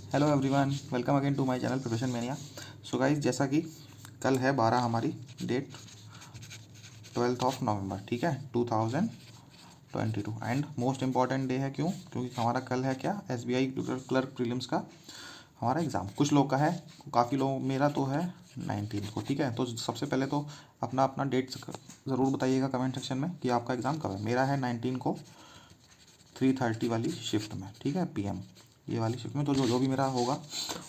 Hello everyone, welcome again to my channel profession mania. So guys, जैसा कि कल है 12 हमारी डेट 12th ऑफ नवंबर, ठीक है 2022 एंड मोस्ट इम्पॉर्टेंट डे है। क्योंकि हमारा कल है क्या, SBI क्लर्क प्रीलिम्स का हमारा एग्ज़ाम। कुछ लोग का है, काफ़ी लोग, मेरा तो है 19 को, ठीक है। तो सबसे पहले तो अपना अपना डेट ज़रूर बताइएगा कमेंट सेक्शन में कि आपका एग्ज़ाम कब है। मेरा है 19 को 3:30 वाली शिफ्ट में, ठीक है, PM ये वाली शिफ्ट में। तो जो भी मेरा होगा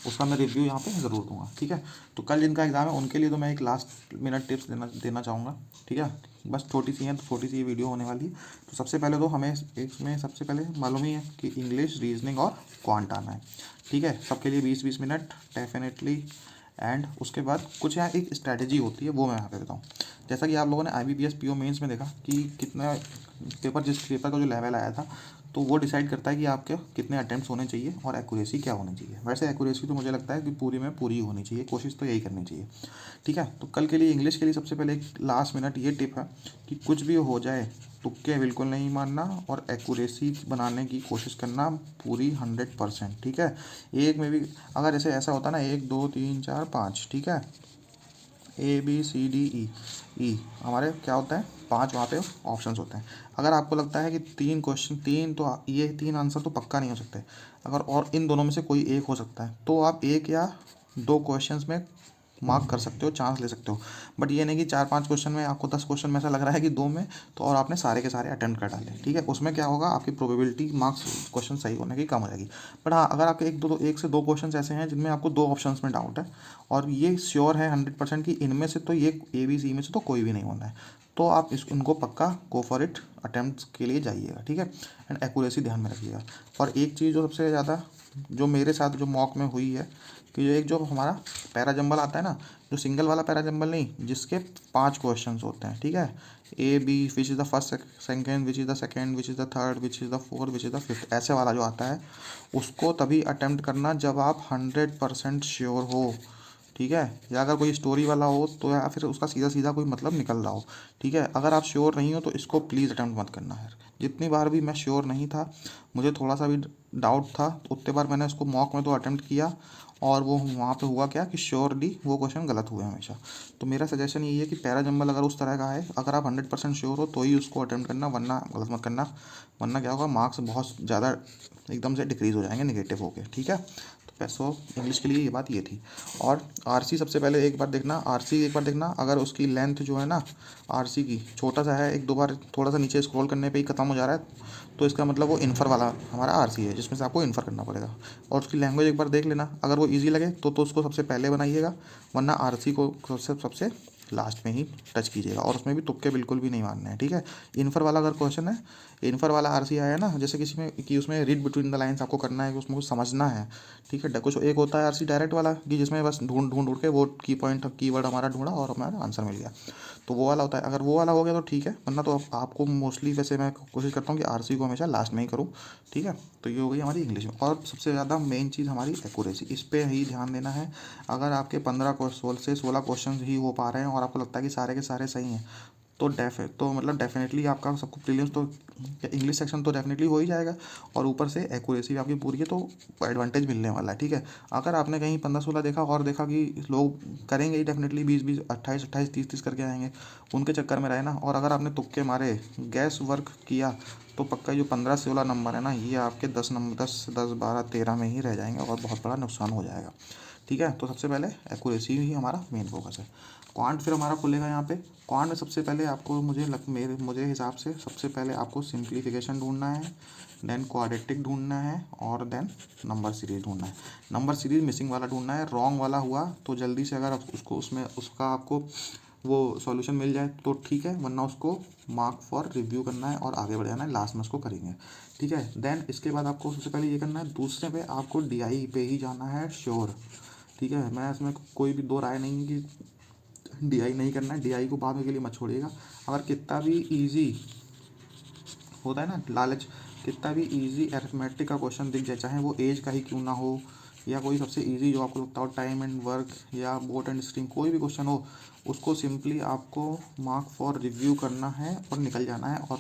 उसका मैं रिव्यू यहाँ पे ज़रूर दूंगा, ठीक है। तो कल जिनका एग्ज़ाम है उनके लिए तो मैं एक लास्ट मिनट टिप्स देना चाहूँगा, ठीक है। बस छोटी सी है, तो छोटी सी ये वीडियो होने वाली है। तो सबसे पहले तो हमें इसमें सबसे पहले मालूम ही है कि इंग्लिश, रीजनिंग और क्वांट आना है, ठीक है। सबके लिए 20-20 मिनट डेफिनेटली। एंड उसके बाद कुछ यहाँ एक स्ट्रैटेजी होती है, वो मैं यहाँ पे बताऊँ। जैसा कि आप लोगों ने IBPS PO मेंस में देखा कि कितना जिस पेपर का जो लेवल आया था, तो वो डिसाइड करता है कि आपके कितने अटेम्प्ट्स होने चाहिए और एक्यूरेसी क्या होनी चाहिए। वैसे एक्यूरेसी तो मुझे लगता है कि पूरी में पूरी होनी चाहिए, कोशिश तो यही करनी चाहिए, ठीक है। तो कल के लिए इंग्लिश के लिए सबसे पहले एक लास्ट मिनट ये टिप है कि कुछ भी हो जाए तुक्के बिल्कुल नहीं मानना और एक्यूरेसी बनाने की कोशिश करना पूरी 100%, ठीक है। एक में भी अगर जैसे ऐसा होता ना 1 2 3 4 5, ठीक है, ABCDE हमारे क्या होता है, 5 वहाँ पे ऑप्शंस होते हैं। अगर आपको लगता है कि 3 क्वेश्चन, 3 तो ये 3 आंसर तो पक्का नहीं हो सकते, अगर और इन दोनों में से कोई एक हो सकता है, तो आप 1 या 2 क्वेश्चंस में मार्क कर सकते हो, चांस ले सकते हो। बट ये नहीं कि 4-5 क्वेश्चन में आपको 10 क्वेश्चन में ऐसा लग रहा है कि 2 में तो और आपने सारे के सारे अटेम्प्ट कर डाले, ठीक है। उसमें क्या होगा, आपकी प्रोबेबिलिटी मार्क्स क्वेश्चन सही होने की कम हो जाएगी। बट हाँ, अगर आपके 1 से 2 क्वेश्चन ऐसे हैं जिनमें आपको 2 ऑप्शंस में डाउट है और ये श्योर है 100% कि इनमें से तो ये ABC में से तो कोई भी नहीं होना है, तो आप इनको पक्का गो फॉर इट, अटेम्प्ट के लिए जाइएगा, ठीक है। एंड एक्यूरेसी ध्यान में रखिएगा। और एक चीज़ जो सबसे ज़्यादा जो मेरे साथ जो मॉक में हुई है कि जो हमारा पैरा जंबल आता है ना, जो सिंगल वाला पैरा जंबल नहीं, जिसके 5 क्वेश्चंस होते हैं, ठीक है, AB which is the first, second which is the second, which is the third, which is the fourth, which is the fifth, ऐसे वाला जो आता है उसको तभी अटेम्प्ट करना जब आप 100% श्योर हो, ठीक है। या अगर कोई स्टोरी वाला हो तो, या फिर उसका सीधा सीधा कोई मतलब निकल रहा हो, ठीक है। अगर आप श्योर नहीं हो तो इसको प्लीज़ अटेम्प्ट मत करना है। जितनी बार भी मैं श्योर नहीं था, मुझे थोड़ा सा भी डाउट था, तो उतने बार मैंने उसको मॉक में तो अटेम्प्ट किया और वो वहाँ पे हुआ क्या कि श्योरली वो क्वेश्चन गलत हुए हमेशा। तो मेरा सजेशन यही है कि पैरा जंबल अगर उस तरह का है, अगर आप 100% श्योर हो तो ही उसको अटेम्प्ट करना, वरना गलत मत करना। वरना क्या होगा, मार्क्स बहुत ज़्यादा एकदम से डिक्रीज़ हो जाएंगे नेगेटिव होके, ठीक है। तो पैसो इंग्लिश के लिए ये बात ये थी। और RC सबसे पहले एक बार देखना, RC एक बार देखना, अगर उसकी लेंथ जो है ना RC की छोटा सा है, 1-2 बार थोड़ा सा नीचे स्क्रॉल करने पे ही ख़त्म हो जा रहा है, तो इसका मतलब वो इन्फर वाला हमारा RC है, जिसमें से आपको इन्फर करना पड़ेगा। और उसकी लैंग्वेज एक बार देख लेना, अगर वो ईजी लगे तो उसको सबसे पहले बनाइएगा, वरना RC को सबसे लास्ट में ही टच कीजिएगा। और उसमें भी तुक्के बिल्कुल भी नहीं मारने हैं, ठीक है। इन्फर वाला अगर क्वेश्चन है, इन्फर वाला RC आया ना, जैसे किसी में कि उसमें रीड बिटवीन द लाइन्स आपको करना है, कि उसमें कुछ समझना है, ठीक है। कुछ एक होता है RC डायरेक्ट वाला कि जिसमें बस ढूंढ ढूंढ के वो कीवर्ड हमारा ढूंढा और हमारा आंसर मिल गया, तो वो वाला होता है। अगर वो वाला हो गया तो ठीक है, वरना तो आपको मोस्टली, वैसे मैं कोशिश करता हूँ कि RC को हमेशा लास्ट में ही करूँ, ठीक है। तो ये हो गई हमारी इंग्लिश में। और सबसे ज़्यादा मेन चीज़ हमारी एक्यूरेसी, इस पर ही ध्यान देना है। अगर आपके 15 से 16 क्वेश्चन ही हो पा रहे हैं और आपको लगता है कि सारे के सारे सही हैं, तो मतलब डेफिनेटली आपका सबको प्रीलिम्स तो इंग्लिश सेक्शन तो डेफिनेटली हो ही जाएगा, और ऊपर से एक्यूरेसी भी आपकी पूरी है, तो एडवांटेज मिलने वाला है, ठीक है। अगर आपने कहीं 15-16 देखा और देखा कि लोग करेंगे ही डेफिनेटली 20-20, 28-28, 30-30 करके आएंगे, उनके चक्कर में रहे ना, और अगर आपने तुक्के मारे, गैस वर्क किया, तो पक्का जो 15-16 नंबर है ना, ये आपके 10 नंबर, 10, 10, 12, 13 में ही रह जाएंगे और बहुत बड़ा नुकसान हो जाएगा, ठीक है। तो सबसे पहले एक्यूरेसी ही हमारा मेन फोकस है। क्वांट फिर हमारा खुलेगा यहाँ पे। क्वांट में सबसे पहले आपको मुझे हिसाब से सबसे पहले आपको सिंप्लीफिकेशन ढूंढना है, देन क्वाड्रेटिक ढूंढना है, और देन नंबर सीरीज ढूंढना है। नंबर सीरीज मिसिंग वाला ढूंढना है, रॉन्ग वाला हुआ तो जल्दी से अगर उसको उसमें उसका आपको वो सॉल्यूशन मिल जाए तो ठीक है, वरना उसको मार्क फॉर रिव्यू करना है और आगे बढ़ जाना है, लास्ट में उसको करेंगे, ठीक है। देन इसके बाद आपको सबसे पहले ये करना है, दूसरे पे आपको DI पे ही जाना है श्योर, ठीक है। मैं इसमें कोई भी दो राय नहीं है कि DI नहीं करना है, DI को बाद में के लिए मत छोड़िएगा। अगर कितना भी ईजी होता है ना लालच, कितना भी इजी अरिथमेटिक का क्वेश्चन दिख जाए, चाहे वो एज का ही क्यों ना हो, या कोई सबसे इजी जो आपको लगता हो टाइम एंड वर्क या बोट एंड स्ट्रीम, कोई भी क्वेश्चन हो, उसको सिंपली आपको मार्क फॉर रिव्यू करना है और निकल जाना है, और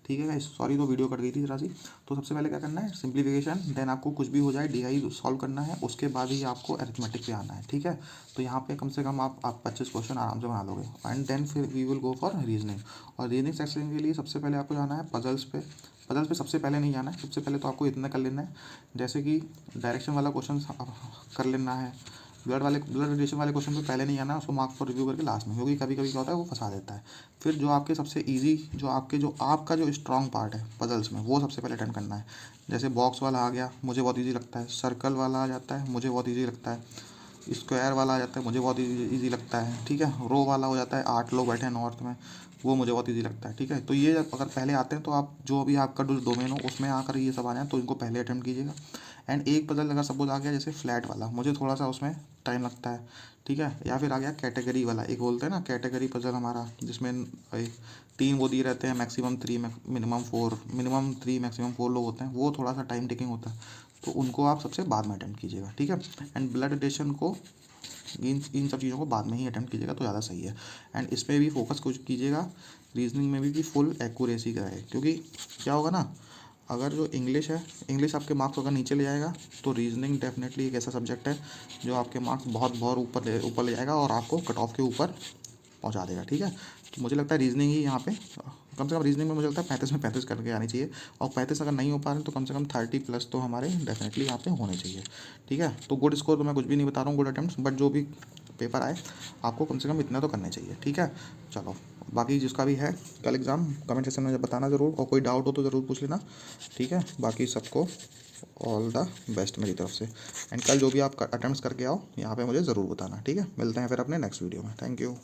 ठीक है गाइस, सॉरी तो वीडियो कट गई थी जरा सी। तो सबसे पहले क्या करना है, सिंप्लीफिकेशन, देन आपको कुछ भी हो जाए डीआई सॉल्व करना है, उसके बाद ही आपको अरिथमेटिक पे आना है। ठीक है, तो यहाँ पे कम से कम आप 25 क्वेश्चन आराम से बना लोगे। एंड देन फिर we will go for reasoning. और रीजनिंग सेक्शन के लिए सबसे पहले आपको जाना है पजल्स पे। पजल्स पे सबसे पहले नहीं जाना है, सबसे पहले तो आपको इतना कर लेना है, जैसे कि डायरेक्शन वाला क्वेश्चन कर लेना है। ब्लड रिलेशन वाले क्वेश्चन पे पहले नहीं आना है, उसको मार्क्स पर रिव्यू करके लास्ट में, क्योंकि कभी कभी क्या होता है वो फंसा देता है। फिर जो आपके सबसे इजी, जो आपका जो स्ट्रॉन्ग पार्ट है पजल्स में, वो सबसे पहले अटेम्प्ट करना है। जैसे बॉक्स वाला आ गया, मुझे बहुत इजी लगता है। सर्कल वाला आ जाता है, मुझे बहुत इजी लगता है। स्क्वायर वाला आ जाता है, मुझे बहुत इजी लगता है। ठीक है, रो वाला हो जाता है, 8 लोग बैठे हैं नॉर्थ में, वो मुझे बहुत इजी लगता है। ठीक है, तो ये अगर पहले आते हैं तो आप जो भी आपका जो डोमेन हो उसमें आकर ये सब आ जाए तो इनको पहले अटेम्प्ट कीजिएगा। एंड एक पजल अगर सपोज आ गया जैसे फ्लैट वाला, मुझे थोड़ा सा उसमें टाइम लगता है। ठीक है, या फिर आ गया कैटेगरी वाला, एक बोलते हैं ना कैटेगरी पजल हमारा, जिसमें 3 वो दिए रहते हैं, मैक्सिमम 3 मिनिमम 4, मिनिमम 3 मैक्सिमम 4 लोग होते हैं, वो थोड़ा सा टाइम टेकिंग होता है, तो उनको आप सबसे बाद में अटेम्प्ट कीजिएगा। ठीक है, एंड ब्लड रिलेशन को, इन सब चीज़ों को बाद में ही अटेम्प्ट कीजिएगा तो ज़्यादा सही है। एंड इसमें भी फोकस कुछ कीजिएगा, रीजनिंग में भी कि फुल एक्यूरेसी का है, क्योंकि क्या होगा ना, अगर जो इंग्लिश है, इंग्लिश आपके मार्क्स अगर नीचे ले जाएगा, तो रीजनिंग डेफिनेटली एक ऐसा सब्जेक्ट है जो आपके मार्क्स बहुत बहुत ऊपर ले जाएगा और आपको कट ऑफ के ऊपर पहुंचा देगा। ठीक है, तो मुझे लगता है रीजनिंग ही यहाँ पे कम से कम, रीजनिंग में मुझे लगता है 35 में 35 करके आनी चाहिए। और 35 अगर नहीं हो पा रहे तो कम से कम 30+ तो हमारे डेफिनेटली यहाँ पे होने चाहिए। ठीक है, तो गुड स्कोर तो मैं कुछ भी नहीं बता रहा हूँ, गुड अटेम्प्ट, बट जो भी पेपर आए आपको कम से कम इतना तो करने चाहिए। ठीक है, चलो, बाकी जिसका भी है कल एग्ज़ाम, कमेंट सेक्शन में बताना ज़रूर, और कोई डाउट हो तो ज़रूर पूछ लेना। ठीक है, बाकी सबको ऑल द बेस्ट मेरी तरफ से। एंड कल जो भी आप अटेम्प्ट्स करके आओ यहाँ पे मुझे ज़रूर बताना। ठीक है, मिलते हैं फिर अपने नेक्स्ट वीडियो में। Thank you.